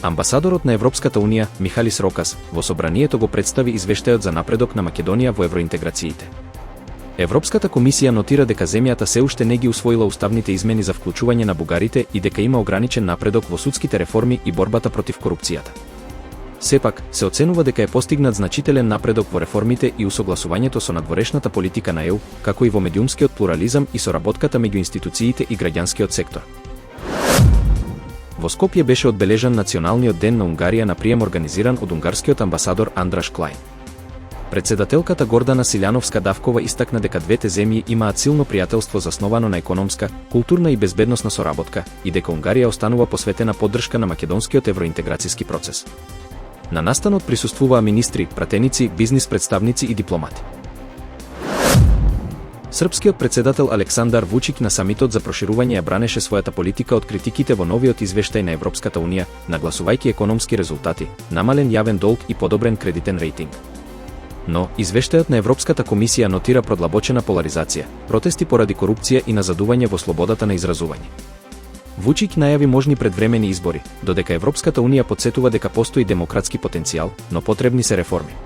Амбасадорот на Европската Унија, Михалис Рокас, во собранието го представи извештајот за напредок на Македонија во евроинтеграциите. Европската комисија нотира дека земјата се уште не ги усвоила уставните измени за вклучување на бугарите и дека има ограничен напредок во судските реформи и борбата против корупцијата. Сепак, се оценува дека е постигнат значителен напредок во реформите и усогласувањето со надворешната политика на ЕУ, како и во медиумскиот плурализам и соработката меѓу институциите и граѓанскиот сектор. Во Скопје беше одбележан Националниот ден на Унгарија на прием организиран од унгарскиот амбасадор Андраш Клајн. Председателката Гордана Силјановска-Давкова истакна дека двете земји имаат силно пријателство засновано на економска, културна и безбедносна соработка и дека Унгарија останува посветена поддршка на македонскиот евроинтеграцијски процес. На настанот присуствуваа министри, пратеници, бизнис представници и дипломати. Српскиот председател Александар Вучик на самитот за проширување ја бранеше својата политика од критиките во новиот извештај на Европската Унија, нагласувајќи економски резултати, намален јавен долг и подобрен кредитен рейтинг. Но, извештајот на Европската комисија нотира продлабочена поларизација, протести поради корупција и назадување во слободата на изразување. Вучик најави можни предвремени избори, додека Европската Унија потсетува дека постои демократски потенцијал, но потребни се реформи.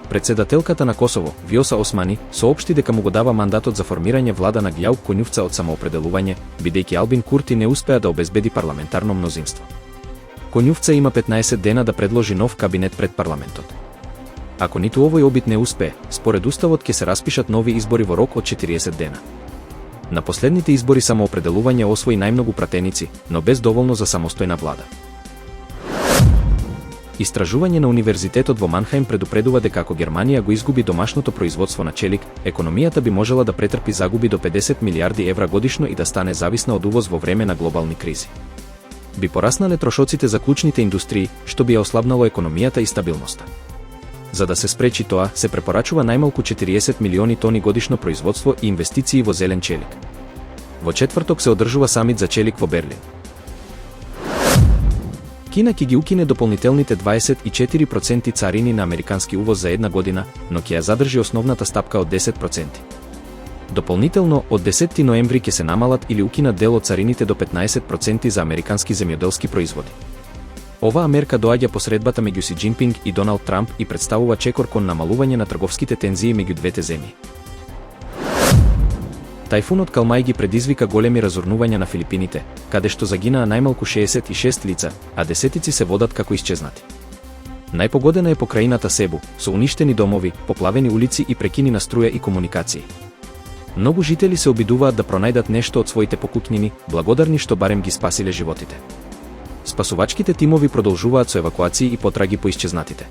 Председателката на Косово, Вјоса Османи, соопшти дека му го дава мандатот за формирање влада на Ѓаук Конјувца од самоопределување, бидејќи Албин Курти не успеа да обезбеди парламентарно мнозинство. Конјувца има 15 дена да предложи нов кабинет пред парламентот. Ако ниту овој обид не успее, според уставот ќе се распишат нови избори во рок од 40 дена. На последните избори самоопределување освои најмногу пратеници, но без доволно за самостојна влада. Истражување на Универзитетот во Манхајм предупредува дека ако Германија го изгуби домашното производство на челик, економијата би можела да претрпи загуби до 50 милиарди евра годишно и да стане зависна од увоз во време на глобални кризи. Би пораснале трошоците за клучните индустрии, што би ја ослабнало економијата и стабилноста. За да се спречи тоа, се препорачува најмалку 40 милиони тони годишно производство и инвестиции во зелен челик. Во четврток се одржува самит за челик во Берлин. Кина ќе ги укине дополнителните 24% царини на американски увоз за една година, но ќе ја задржи основната стапка од 10%. Дополнително, од 10 ноември ќе се намалат или укинат дел од царините до 15% за американски земјоделски производи. Оваа мерка доаѓа по средбата меѓу Си Џинпинг и Доналд Трамп и представува чекор кон намалување на трговските тензии меѓу двете земји. Тајфунот Калмај ги предизвика големи разорнувања на Филипините, каде што загинаа најмалку 66 лица, а десетици се водат како исчезнати. Најпогодена е покраината Себу, со уништени домови, поплавени улици и прекини на струја и комуникации. Многу жители се обидуваат да пронајдат нешто од своите покукнини, благодарни што барем ги спасиле животите. Спасувачките тимови продолжуваат со евакуации и потраги по исчезнатите.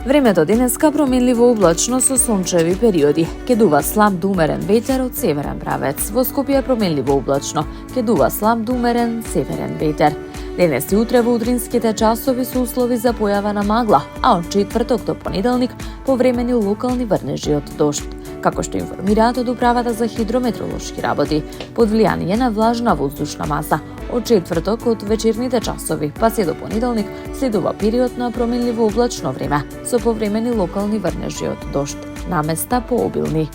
Времето денеска променливо облачно со сончеви периоди. Ке дува слаб до умерен ветер од северен правец. Во Скопје променливо облачно. Ке дува слаб до умерен северен ветер. Денес и утре во утринските часови се услови за појава на магла, а од четврток до понеделник повремени локални врнежи од дожд. Како што информираат од Управата за хидрометеоролошки работи, под влијание на влажна воздушна маса, од четврток од вечерните часови па се до понеделник следува период на променливо облачно време со повремени локални врнежи од дожд, на места пообилни.